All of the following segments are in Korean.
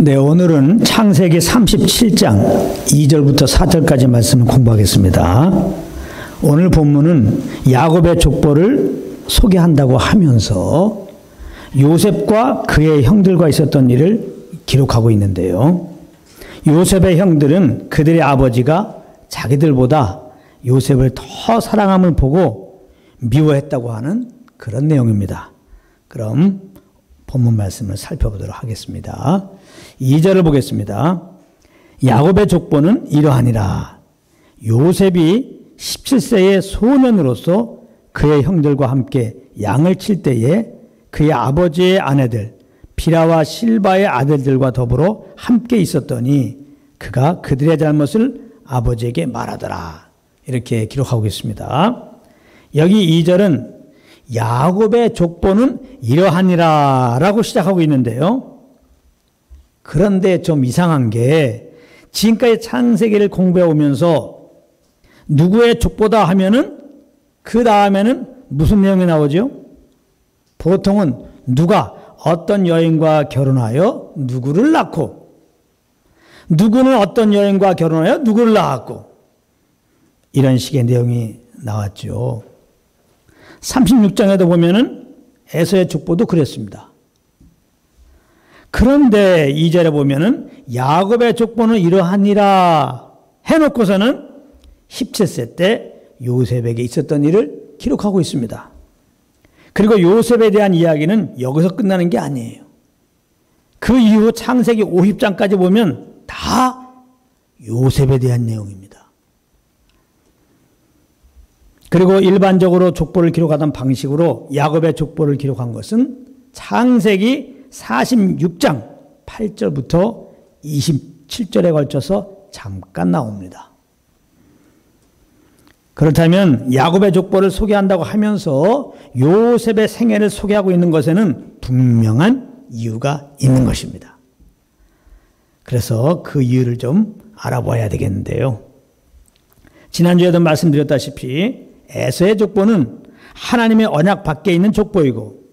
네, 오늘은 창세기 37장 2절부터 4절까지 말씀을 공부하겠습니다. 오늘 본문은 야곱의 족보를 소개한다고 하면서 요셉과 그의 형들과 있었던 일을 기록하고 있는데요. 요셉의 형들은 그들의 아버지가 자기들보다 요셉을 더 사랑함을 보고 미워했다고 하는 그런 내용입니다. 그럼 본문 말씀을 살펴보도록 하겠습니다. 2절을 보겠습니다. 야곱의 족보는 이러하니라. 요셉이 17세의 소년으로서 그의 형들과 함께 양을 칠 때에 그의 아버지의 아내들 비라와 실바의 아들들과 더불어 함께 있었더니 그가 그들의 잘못을 아버지에게 말하더라. 이렇게 기록하고 있습니다. 여기 2절은 야곱의 족보는 이러하니라 라고 시작하고 있는데요. 그런데 좀 이상한 게 지금까지 창세기를 공부해 오면서 누구의 족보다 하면은 그 다음에는 무슨 내용이 나오죠? 보통은 누가 어떤 여인과 결혼하여 누구를 낳고 누구는 어떤 여인과 결혼하여 누구를 낳았고 이런 식의 내용이 나왔죠. 36장에도 보면은 에서의 족보도 그랬습니다. 그런데 2절에 보면은 야곱의 족보는 이러하니라 해놓고서는 17세 때 요셉에게 있었던 일을 기록하고 있습니다. 그리고 요셉에 대한 이야기는 여기서 끝나는 게 아니에요. 그 이후 창세기 50장까지 보면 다 요셉에 대한 내용입니다. 그리고 일반적으로 족보를 기록하던 방식으로 야곱의 족보를 기록한 것은 창세기 46장 8절부터 27절에 걸쳐서 잠깐 나옵니다. 그렇다면 야곱의 족보를 소개한다고 하면서 요셉의 생애를 소개하고 있는 것에는 분명한 이유가 있는 것입니다. 그래서 그 이유를 좀 알아봐야 되겠는데요. 지난주에도 말씀드렸다시피 에서의 족보는 하나님의 언약 밖에 있는 족보이고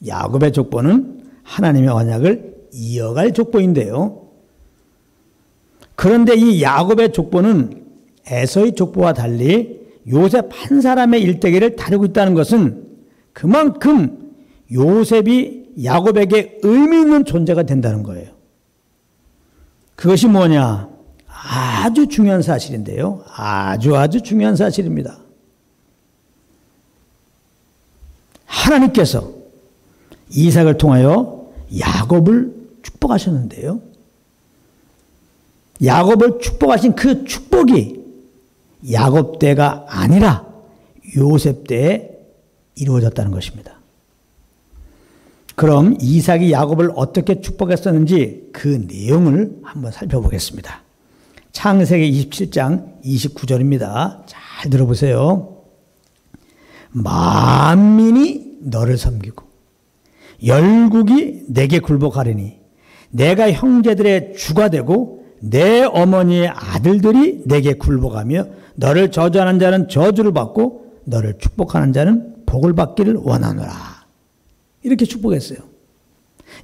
야곱의 족보는 하나님의 언약을 이어갈 족보인데요. 그런데 이 야곱의 족보는 에서의 족보와 달리 요셉 한 사람의 일대기를 다루고 있다는 것은 그만큼 요셉이 야곱에게 의미 있는 존재가 된다는 거예요. 그것이 뭐냐? 아주 중요한 사실인데요. 아주 중요한 사실입니다. 하나님께서 이삭을 통하여 야곱을 축복하셨는데요. 야곱을 축복하신 그 축복이 야곱 때가 아니라 요셉 때에 이루어졌다는 것입니다. 그럼 이삭이 야곱을 어떻게 축복했었는지 그 내용을 한번 살펴보겠습니다. 창세기 27장 29절입니다. 잘 들어보세요. 만민이 너를 섬기고 열국이 내게 굴복하리니 내가 형제들의 주가 되고 내 어머니의 아들들이 내게 굴복하며 너를 저주하는 자는 저주를 받고 너를 축복하는 자는 복을 받기를 원하노라. 이렇게 축복했어요.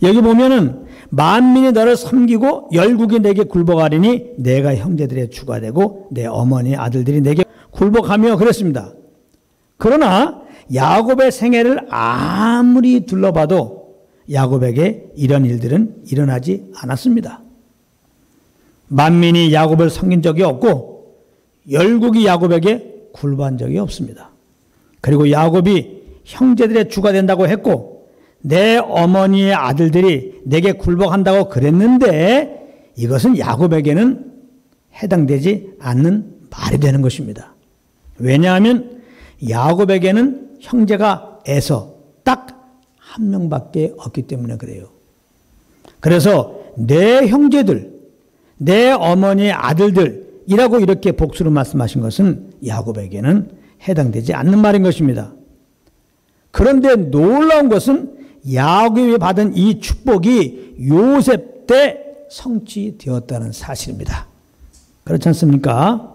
여기 보면은 만민이 너를 섬기고 열국이 내게 굴복하리니 내가 형제들의 주가 되고 내 어머니의 아들들이 내게 굴복하며 그랬습니다. 그러나 야곱의 생애를 아무리 둘러봐도 야곱에게 이런 일들은 일어나지 않았습니다. 만민이 야곱을 섬긴 적이 없고 열국이 야곱에게 굴복한 적이 없습니다. 그리고 야곱이 형제들의 주가 된다고 했고 내 어머니의 아들들이 내게 굴복한다고 그랬는데 이것은 야곱에게는 해당되지 않는 말이 되는 것입니다. 왜냐하면 야곱에게는 형제가 에서 딱 한 명밖에 없기 때문에 그래요. 그래서 내 형제들, 내 어머니의 아들들이라고 이렇게 복수로 말씀하신 것은 야곱에게는 해당되지 않는 말인 것입니다. 그런데 놀라운 것은 야곱이 받은 이 축복이 요셉 때 성취되었다는 사실입니다. 그렇지 않습니까?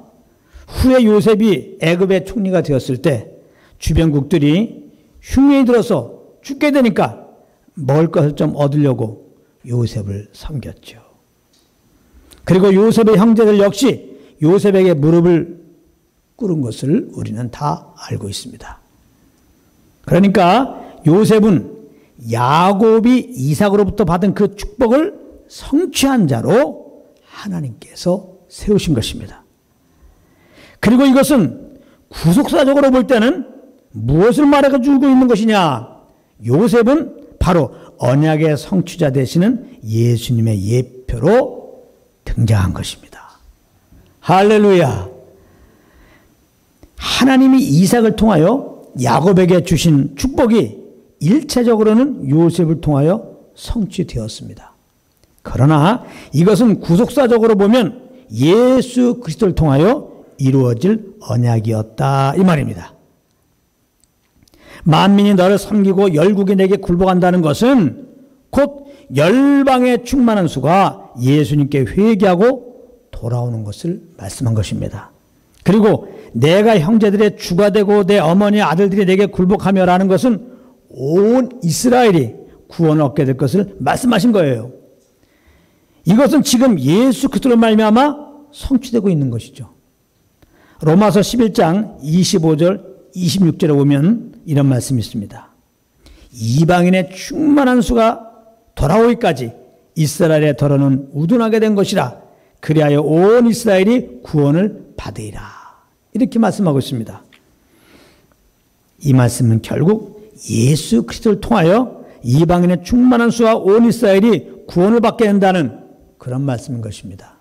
후에 요셉이 애굽의 총리가 되었을 때 주변국들이 흉년이 들어서 죽게 되니까 먹을 것을 좀 얻으려고 요셉을 섬겼죠. 그리고 요셉의 형제들 역시 요셉에게 무릎을 꿇은 것을 우리는 다 알고 있습니다. 그러니까 요셉은 야곱이 이삭으로부터 받은 그 축복을 성취한 자로 하나님께서 세우신 것입니다. 그리고 이것은 구속사적으로 볼 때는 무엇을 말해주고 있는 것이냐? 요셉은 바로 언약의 성취자 되시는 예수님의 예표로 등장한 것입니다. 할렐루야! 하나님이 이삭을 통하여 야곱에게 주신 축복이 일체적으로는 요셉을 통하여 성취되었습니다. 그러나 이것은 구속사적으로 보면 예수 그리스도를 통하여 이루어질 언약이었다 이 말입니다. 만민이 너를 섬기고 열국이 내게 굴복한다는 것은 곧 열방의 충만한 수가 예수님께 회개하고 돌아오는 것을 말씀한 것입니다. 그리고 내가 형제들의 주가 되고 내 어머니의 아들들이 내게 굴복하며 라는 것은 온 이스라엘이 구원을 얻게 될 것을 말씀하신 거예요. 이것은 지금 예수 그리스도로 말미암아 성취되고 있는 것이죠. 로마서 11장 25절 26절에 보면 이런 말씀이 있습니다. 이방인의 충만한 수가 돌아오기까지 이스라엘의 더러는 우둔하게 된 것이라 그리하여 온 이스라엘이 구원을 받으리라. 이렇게 말씀하고 있습니다. 이 말씀은 결국 예수 그리스도를 통하여 이방인의 충만한 수와 온 이스라엘이 구원을 받게 된다는 그런 말씀인 것입니다.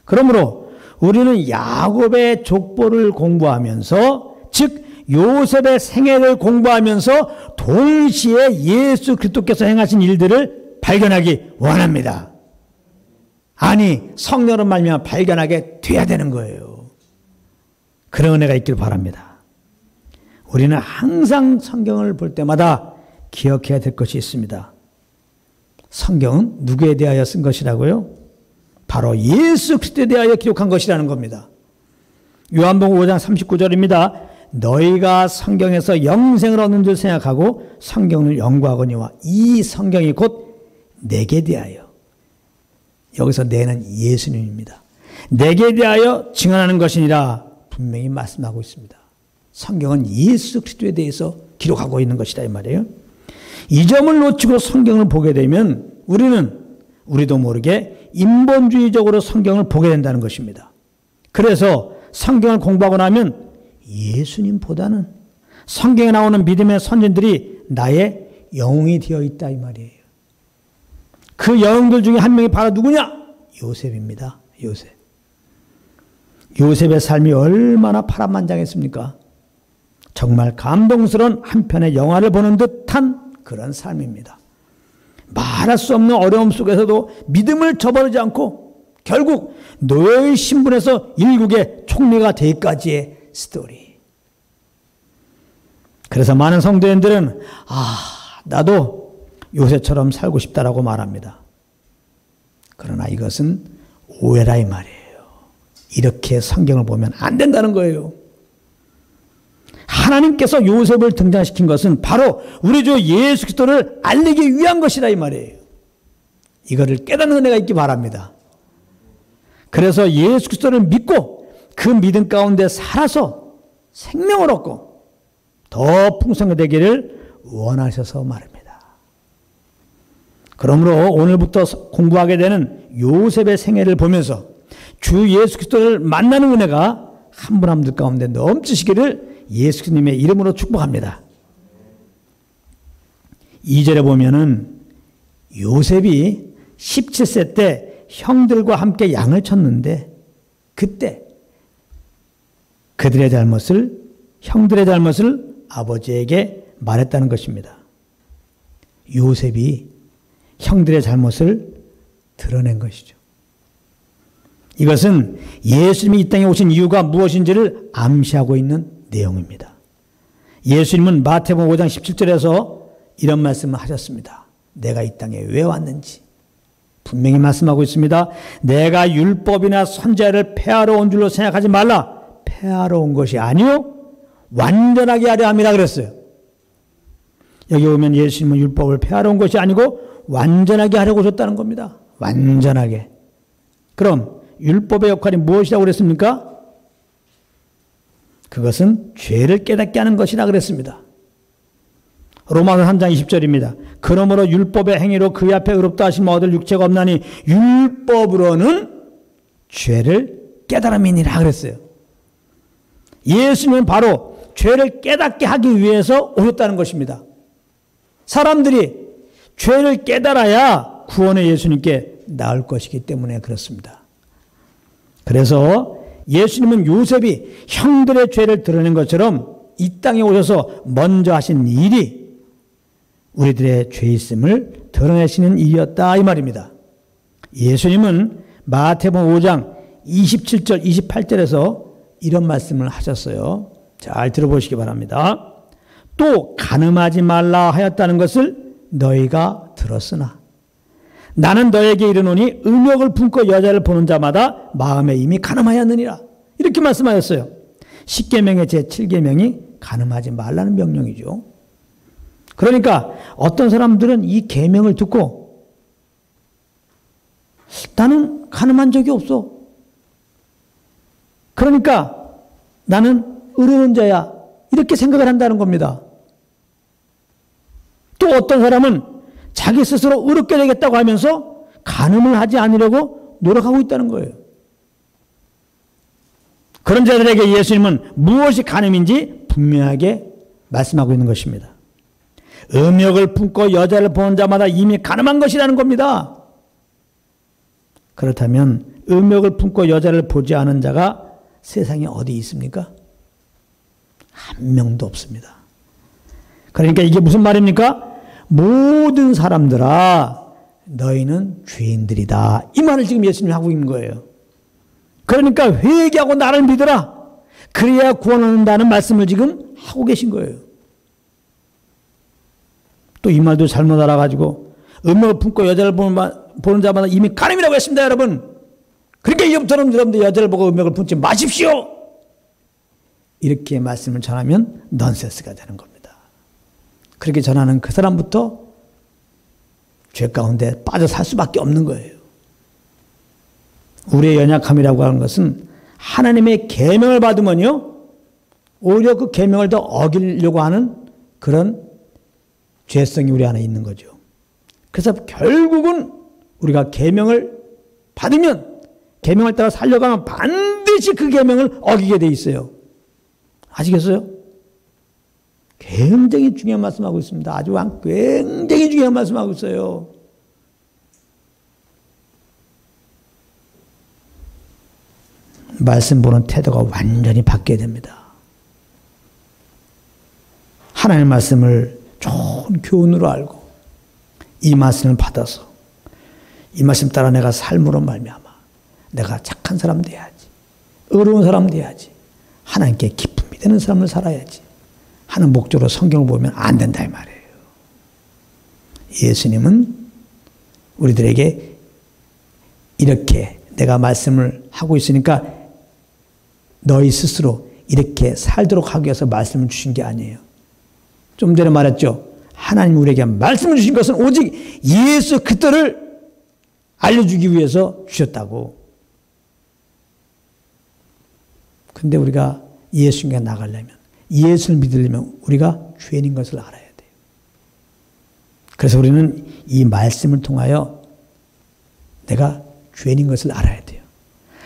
그러므로 우리는 야곱의 족보를 공부하면서 즉 요셉의 생애를 공부하면서 동시에 예수 그리스도께서 행하신 일들을 발견하기 원합니다. 아니 성령으로 말미암아 발견하게 돼야 되는 거예요. 그런 은혜가 있길 바랍니다. 우리는 항상 성경을 볼 때마다 기억해야 될 것이 있습니다. 성경은 누구에 대하여 쓴 것이라고요? 바로 예수 그리스도에 대하여 기록한 것이라는 겁니다. 요한복음 5장 39절입니다. 너희가 성경에서 영생을 얻는 줄 생각하고 성경을 연구하거니와 이 성경이 곧 내게 대하여, 여기서 내는 예수님입니다. 내게 대하여 증언하는 것이니라 분명히 말씀하고 있습니다. 성경은 예수 그리스도에 대해서 기록하고 있는 것이다 이 말이에요. 이 점을 놓치고 성경을 보게 되면 우리도 모르게 인본주의적으로 성경을 보게 된다는 것입니다. 그래서 성경을 공부하고 나면 예수님보다는 성경에 나오는 믿음의 선진들이 나의 영웅이 되어 있다 이 말이에요. 그 영웅들 중에 한 명이 바로 누구냐? 요셉입니다. 요셉의 삶이 얼마나 파란만장했습니까? 정말 감동스러운 한 편의 영화를 보는 듯한 그런 삶입니다. 말할 수 없는 어려움 속에서도 믿음을 저버리지 않고 결국 노예의 신분에서 일국의 총리가 되기까지의 스토리. 그래서 많은 성도인들은 나도 요셉처럼 살고 싶다라고 말합니다. 그러나 이것은 오해라 이 말이에요. 이렇게 성경을 보면 안 된다는 거예요. 하나님께서 요셉을 등장시킨 것은 바로 우리 주 예수 그리스도를 알리기 위한 것이라 이 말이에요. 이거를 깨닫는 은혜가 있기 바랍니다. 그래서 예수 그리스도를 믿고 그 믿음 가운데 살아서 생명을 얻고 더 풍성되기를 원하셔서 말입니다. 그러므로 오늘부터 공부하게 되는 요셉의 생애를 보면서 주 예수 그리스도를 만나는 은혜가 한 분 한 분 가운데 넘치시기를 예수님의 이름으로 축복합니다. 2절에 보면은 요셉이 17세 때 형들과 함께 양을 쳤는데 그때 형들의 잘못을 아버지에게 말했다는 것입니다. 요셉이 형들의 잘못을 드러낸 것이죠. 이것은 예수님이 이 땅에 오신 이유가 무엇인지를 암시하고 있는 내용입니다. 예수님은 마태복음 5장 17절에서 이런 말씀을 하셨습니다. 내가 이 땅에 왜 왔는지 분명히 말씀하고 있습니다. 내가 율법이나 선지자를 폐하러 온 줄로 생각하지 말라. 폐하러 온 것이 아니요 완전하게 하려 함이라 그랬어요. 여기 보면 예수님은 율법을 폐하러 온 것이 아니고 완전하게 하려고 오셨다는 겁니다. 완전하게. 그럼 율법의 역할이 무엇이라고 그랬습니까? 그것은 죄를 깨닫게 하는 것이라 그랬습니다. 로마서 3장 20절입니다. 그러므로 율법의 행위로 그의 앞에 의롭다 하심을 얻을 육체가 없나니 율법으로는 죄를 깨달음이니라 그랬어요. 예수님은 바로 죄를 깨닫게 하기 위해서 오셨다는 것입니다. 사람들이 죄를 깨달아야 구원의 예수님께 나을 것이기 때문에 그렇습니다. 그래서 예수님은 요셉이 형들의 죄를 드러낸 것처럼 이 땅에 오셔서 먼저 하신 일이 우리들의 죄 있음을 드러내시는 일이었다 이 말입니다. 예수님은 마태복음 5장 27절 28절에서 이런 말씀을 하셨어요. 잘 들어보시기 바랍니다. 또 간음하지 말라 하였다는 것을 너희가 들었으나 나는 너에게 이르노니 음욕을 품고 여자를 보는 자마다 마음에 이미 간음하였느니라. 이렇게 말씀하셨어요. 10계명의 제7계명이 간음하지 말라는 명령이죠. 그러니까 어떤 사람들은 이 계명을 듣고 나는 간음한 적이 없어. 그러니까 나는 의로운 자야. 이렇게 생각을 한다는 겁니다. 또 어떤 사람은 자기 스스로 의롭게 되겠다고 하면서 간음을 하지 않으려고 노력하고 있다는 거예요. 그런 자들에게 예수님은 무엇이 간음인지 분명하게 말씀하고 있는 것입니다. 음욕을 품고 여자를 보는 자마다 이미 간음한 것이라는 겁니다. 그렇다면 음욕을 품고 여자를 보지 않은 자가 세상에 어디 있습니까? 한 명도 없습니다. 그러니까 이게 무슨 말입니까? 모든 사람들아 너희는 죄인들이다. 이 말을 지금 예수님이 하고 있는 거예요. 그러니까 회개하고 나를 믿으라. 그래야 구원 얻는다는 말씀을 지금 하고 계신 거예요. 또 이 말도 잘못 알아가지고 음욕을 품고 여자를 보는 자마다 이미 간음이라고 했습니다, 여러분. 그러니까 이제부터는 여러분들 여자를 보고 음욕을 품지 마십시오. 이렇게 말씀을 전하면 넌센스가 되는 겁니다. 그렇게 전하는 그 사람부터 죄 가운데 빠져 살 수밖에 없는 거예요. 우리의 연약함이라고 하는 것은 하나님의 계명을 받으면요 오히려 그 계명을 더 어기려고 하는 그런 죄성이 우리 안에 있는 거죠. 그래서 결국은 우리가 계명을 받으면 계명을 따라 살려가면 반드시 그 계명을 어기게 돼 있어요. 아시겠어요? 굉장히 중요한 말씀하고 있습니다. 아주 굉장히 중요한 말씀하고 있어요. 말씀 보는 태도가 완전히 바뀌어야 됩니다. 하나님의 말씀을 좋은 교훈으로 알고 이 말씀을 받아서 이 말씀 따라 내가 삶으로 말미암아 내가 착한 사람 돼야지, 의로운 사람 돼야지, 하나님께 기쁨이 되는 삶을 살아야지 하는 목적으로 성경을 보면 안 된다 이 말이에요. 예수님은 우리들에게 이렇게 내가 말씀을 하고 있으니까 너희 스스로 이렇게 살도록 하기 위해서 말씀을 주신 게 아니에요. 좀 전에 말했죠. 하나님 우리에게 말씀을 주신 것은 오직 예수 그리스도를 알려주기 위해서 주셨다고. 근데 우리가 예수님께 나가려면, 예수를 믿으려면 우리가 죄인인 것을 알아야 돼요. 그래서 우리는 이 말씀을 통하여 내가 죄인인 것을 알아야 돼요.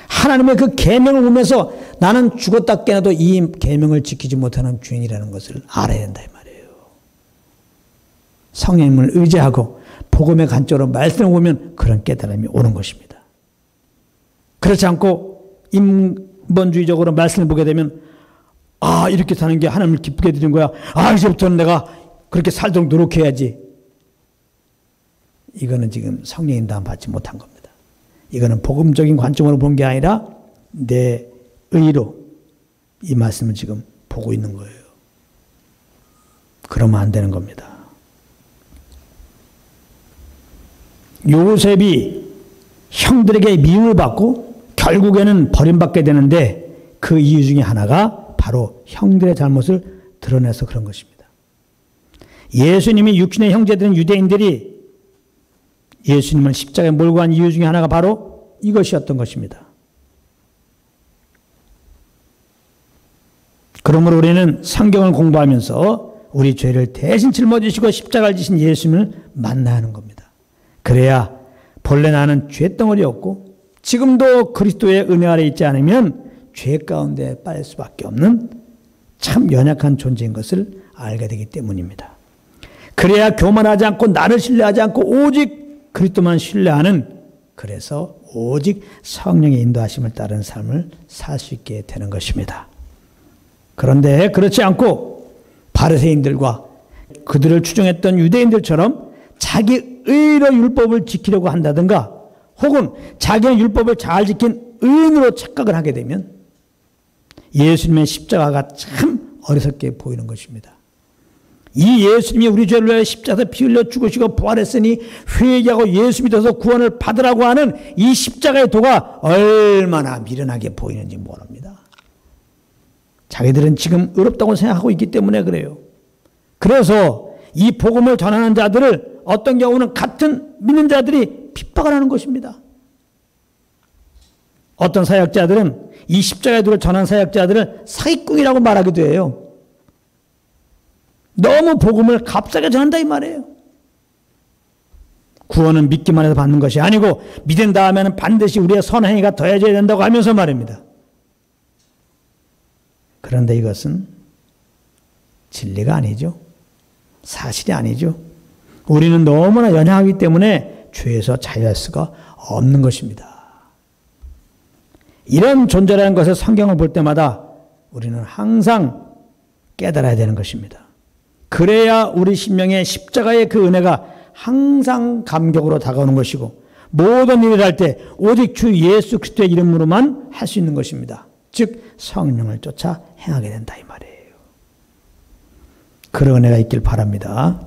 하나님의 그 계명을 보면서 나는 죽었다 깨어나도 이 계명을 지키지 못하는 죄인이라는 것을 알아야 된다 이 말이에요. 성령님을 의지하고 복음의 관점으로 말씀을 보면 그런 깨달음이 오는 것입니다. 그렇지 않고 인본주의적으로 말씀을 보게 되면 아 이렇게 사는 게 하나님을 기쁘게 드리는 거야. 아 이제부터는 내가 그렇게 살도록 노력해야지. 이거는 지금 성령의 인도함 받지 못한 겁니다. 이거는 복음적인 관점으로 본 게 아니라 내 의로 이 말씀을 지금 보고 있는 거예요. 그러면 안 되는 겁니다. 요셉이 형들에게 미움을 받고 결국에는 버림받게 되는데 그 이유 중에 하나가 바로 형들의 잘못을 드러내서 그런 것입니다. 예수님이 육신의 형제들인 유대인들이 예수님을 십자가에 몰고 간 이유 중에 하나가 바로 이것이었던 것입니다. 그러므로 우리는 성경을 공부하면서 우리 죄를 대신 짊어지시고 십자가를 지신 예수님을 만나야 하는 겁니다. 그래야 본래 나는 죄덩어리였고 지금도 그리스도의 은혜 아래 있지 않으면 죄 가운데 빠질 수밖에 없는 참 연약한 존재인 것을 알게 되기 때문입니다. 그래야 교만하지 않고 나를 신뢰하지 않고 오직 그리스도만 신뢰하는, 그래서 오직 성령의 인도하심을 따르는 삶을 살 수 있게 되는 것입니다. 그런데 그렇지 않고 바리새인들과 그들을 추종했던 유대인들처럼 자기 의로 율법을 지키려고 한다든가 혹은 자기는 율법을 잘 지킨 의인으로 착각을 하게 되면 예수님의 십자가가 참 어리석게 보이는 것입니다. 이 예수님이 우리 죄를 위하여 십자가에서 피 흘려 죽으시고 부활했으니 회개하고 예수 믿어서 구원을 받으라고 하는 이 십자가의 도가 얼마나 미련하게 보이는지 모릅니다. 자기들은 지금 의롭다고 생각하고 있기 때문에 그래요. 그래서 이 복음을 전하는 자들을 어떤 경우는 같은 믿는 자들이 핍박을 하는 것입니다. 어떤 사역자들은 이 십자가의 도를 전하는 사역자들을 사기꾼이라고 말하기도 해요. 너무 복음을 값싸게 전한다 이 말이에요. 구원은 믿기만 해서 받는 것이 아니고 믿은 다음에는 반드시 우리의 선행위가 더해져야 된다고 하면서 말입니다. 그런데 이것은 진리가 아니죠. 사실이 아니죠. 우리는 너무나 연약하기 때문에 죄에서 자유할 수가 없는 것입니다. 이런 존재라는 것을 성경을 볼 때마다 우리는 항상 깨달아야 되는 것입니다. 그래야 우리 심령에 십자가의 그 은혜가 항상 감격으로 다가오는 것이고 모든 일을 할 때 오직 주 예수 그리스도의 이름으로만 할 수 있는 것입니다. 즉 성령을 쫓아 행하게 된다 이 말이에요. 그런 은혜가 있길 바랍니다.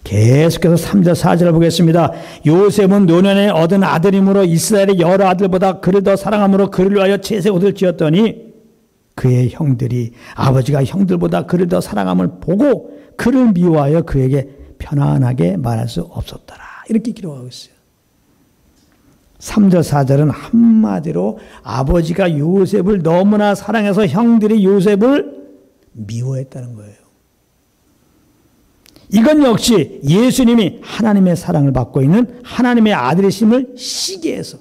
계속해서 3절 4절을 보겠습니다. 요셉은 노년에 얻은 아들이므로 이스라엘의 여러 아들보다 그를 더 사랑함으로 그를 위하여 채색 옷을 지었더니 그의 형들이 아버지가 형들보다 그를 더 사랑함을 보고 그를 미워하여 그에게 편안하게 말할 수 없었더라. 이렇게 기록하고 있어요. 3절 4절은 한마디로 아버지가 요셉을 너무나 사랑해서 형들이 요셉을 미워했다는 거예요. 이건 역시 예수님이 하나님의 사랑을 받고 있는 하나님의 아들이심을 시기해서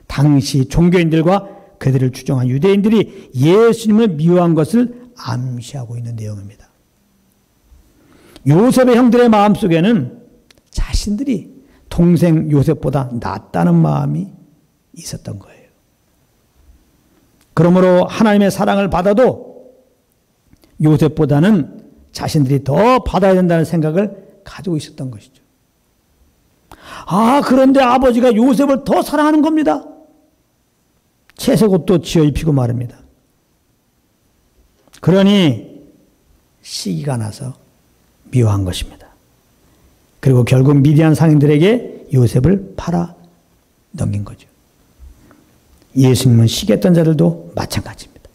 당시 종교인들과 그들을 추종한 유대인들이 예수님을 미워한 것을 암시하고 있는 내용입니다. 요셉의 형들의 마음속에는 자신들이 동생 요셉보다 낫다는 마음이 있었던 거예요. 그러므로 하나님의 사랑을 받아도 요셉보다는 자신들이 더 받아야 된다는 생각을 가지고 있었던 것이죠. 그런데 아버지가 요셉을 더 사랑하는 겁니다. 채색옷도 지어 입히고 말입니다. 그러니 시기가 나서 미워한 것입니다. 그리고 결국 미디안 상인들에게 요셉을 팔아 넘긴 거죠. 예수님은 시기했던 자들도 마찬가지입니다.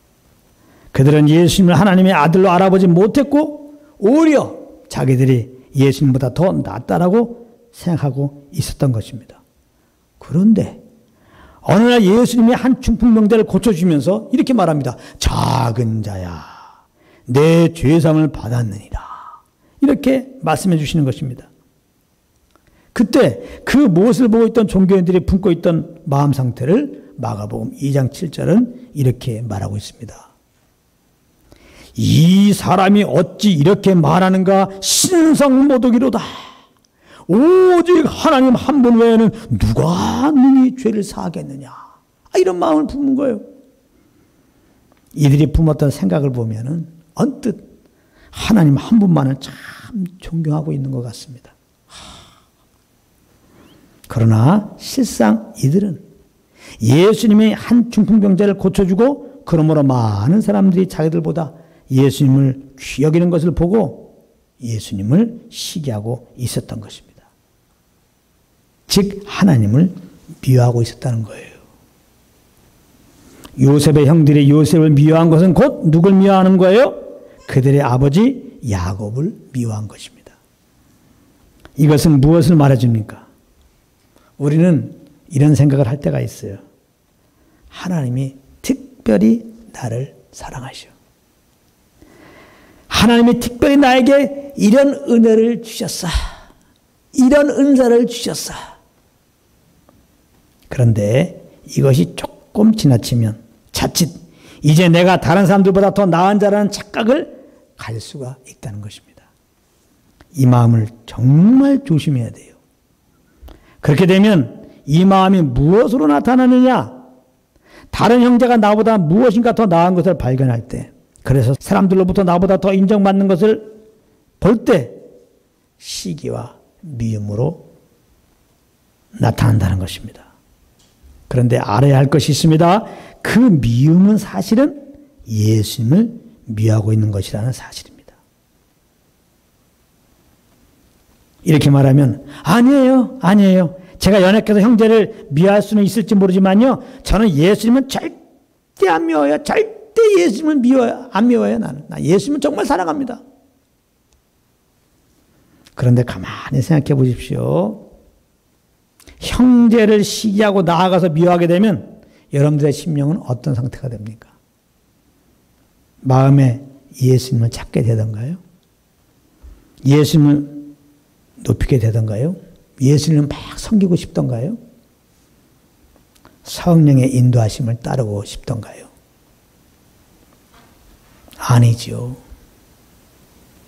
그들은 예수님을 하나님의 아들로 알아보지 못했고 오히려 자기들이 예수님보다 더 낫다라고 생각하고 있었던 것입니다. 그런데 어느 날 예수님이 한 중풍병자를 고쳐주면서 이렇게 말합니다. 작은 자야, 내 죄상을 받았느니라. 이렇게 말씀해 주시는 것입니다. 그때 그 무엇을 보고 있던 종교인들이 품고 있던 마음 상태를 마가복음 2장 7절은 이렇게 말하고 있습니다. 이 사람이 어찌 이렇게 말하는가? 신성모독이로다. 오직 하나님 한 분 외에는 누가 능히 죄를 사하겠느냐. 이런 마음을 품은 거예요. 이들이 품었던 생각을 보면은 언뜻 하나님 한 분만을 참 존경하고 있는 것 같습니다. 그러나 실상 이들은 예수님이 한 중풍병자를 고쳐주고 그러므로 많은 사람들이 자기들보다 예수님을 귀히 여기는 것을 보고 예수님을 시기하고 있었던 것입니다. 즉 하나님을 미워하고 있었다는 거예요. 요셉의 형들이 요셉을 미워한 것은 곧 누굴 미워하는 거예요? 그들의 아버지 야곱을 미워한 것입니다. 이것은 무엇을 말해줍니까? 우리는 이런 생각을 할 때가 있어요. 하나님이 특별히 나를 사랑하시오. 하나님이 특별히 나에게 이런 은혜를 주셨어. 이런 은사를 주셨어. 그런데 이것이 조금 지나치면 자칫 이제 내가 다른 사람들보다 더 나은 자라는 착각을 갈 수가 있다는 것입니다. 이 마음을 정말 조심해야 돼요. 그렇게 되면 이 마음이 무엇으로 나타나느냐? 다른 형제가 나보다 무엇인가 더 나은 것을 발견할 때, 그래서 사람들로부터 나보다 더 인정받는 것을 볼 때 시기와 미움으로 나타난다는 것입니다. 그런데 알아야 할 것이 있습니다. 그 미움은 사실은 예수님을 미워하고 있는 것이라는 사실입니다. 이렇게 말하면 아니에요. 제가 연약해서 형제를 미워할 수는 있을지 모르지만요. 저는 예수님은 절대 안 미워요. 절대 예수님은 안 미워요. 나는. 예수님은 정말 사랑합니다. 그런데 가만히 생각해 보십시오. 형제를 시기하고 나아가서 미워하게 되면 여러분들의 심령은 어떤 상태가 됩니까? 마음에 예수님을 찾게 되던가요? 예수님을 높이게 되던가요? 예수님을 막 섬기고 싶던가요? 성령의 인도하심을 따르고 싶던가요? 아니죠.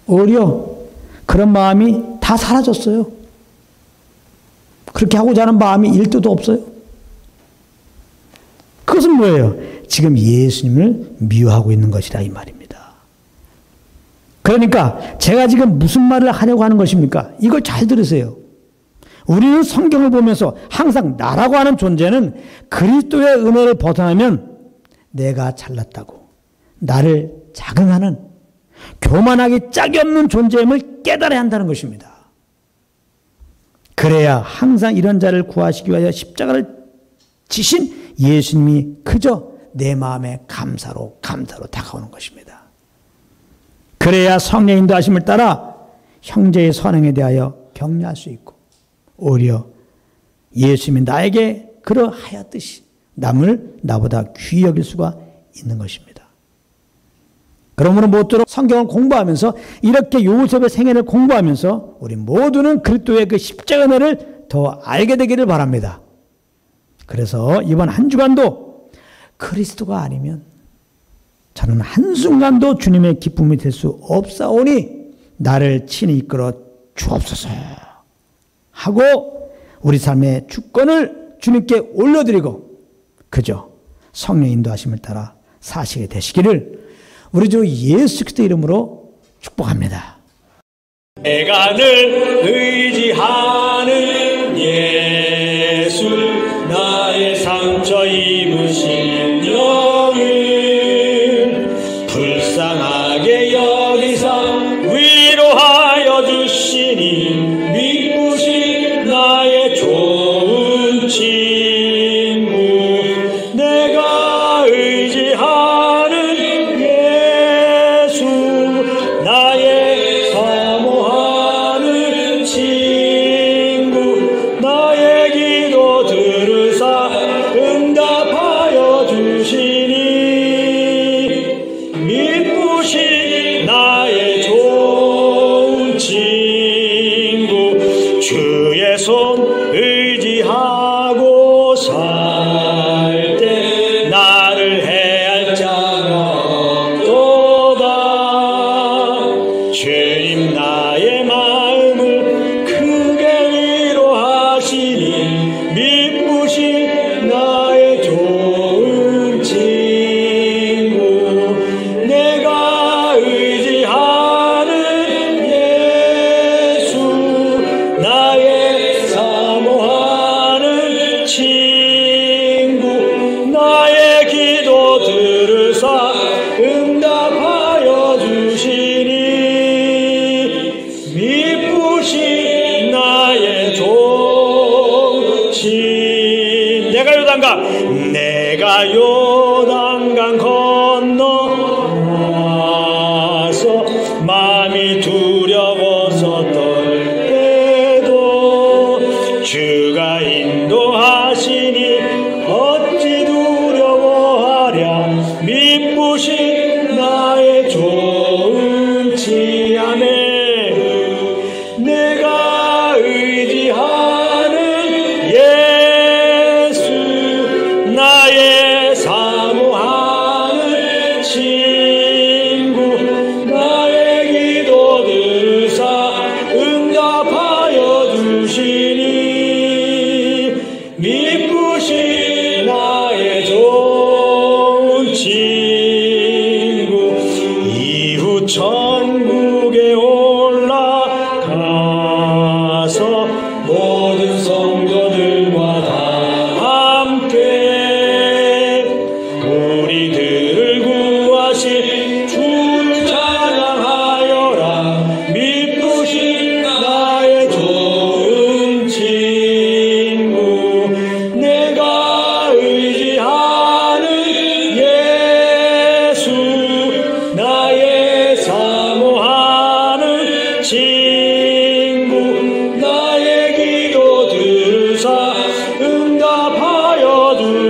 오히려 그런 마음이 다 사라졌어요. 그렇게 하고자 하는 마음이 1도도 없어요. 그것은 뭐예요? 지금 예수님을 미워하고 있는 것이다 이 말입니다. 그러니까 제가 지금 무슨 말을 하려고 하는 것입니까? 이걸 잘 들으세요. 우리는 성경을 보면서 항상 나라고 하는 존재는 그리스도의 은혜를 벗어나면 내가 잘났다고 나를 자긍하는 교만하기 짝이 없는 존재임을 깨달아야 한다는 것입니다. 그래야 항상 이런 자를 구하시기 위하여 십자가를 지신 예수님이 그저 내 마음에 감사로 다가오는 것입니다. 그래야 성령의 인도하심을 따라 형제의 선행에 대하여 격려할 수 있고 오히려 예수님이 나에게 그러하였듯이 남을 나보다 귀히 여길 수가 있는 것입니다. 그러므로 모쪼록 성경을 공부하면서 이렇게 요셉의 생애를 공부하면서 우리 모두는 그리스도의 그 십자가 은혜를 더 알게 되기를 바랍니다. 그래서 이번 한 주간도 그리스도가 아니면 저는 한순간도 주님의 기쁨이 될 수 없사오니 나를 친히 이끌어 주옵소서 하고 우리 삶의 주권을 주님께 올려드리고 그저 성령 인도하심을 따라 사시게 되시기를 우리 주 예수 그리스도 이름으로 축복합니다. 내가 늘 의지하는 예수 나의 상처 입으신 영을 불쌍하게 여기사 위로하여 주시니 믿으신 나의 좋은 친구 내가 의지하는 예수 나의 사모하는 친구 나의 기도 들으사 응답하여 주시니 믿으신 나의 좋은 친구 주의 손 의지하고 살 때 나를 해할 자가 없도다 주님 나의 마음을 크게 위로하시니 믿으신 나의 좋은 친구 내가 의지하는 예수 나의 사모하는 친구 나의 기도 들으사 응답하여 주시니 믿으신 나의 좋은 친 내가 요단강 건너와서 마음이 두려워서 떨 때도 주가 인도하시니 어찌 두려워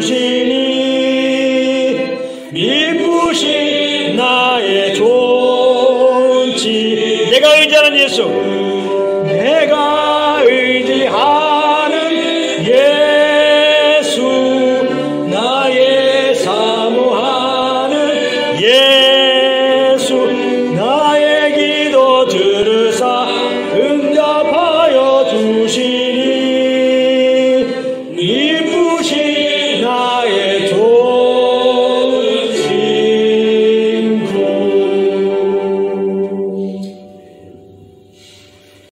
주시니 미쁘신 나의 존치. 내가 의지하는 예수, 내가 의지하는 예수, 나의 사모하는 예수, 나의 기도 들으사 응답하여 주시니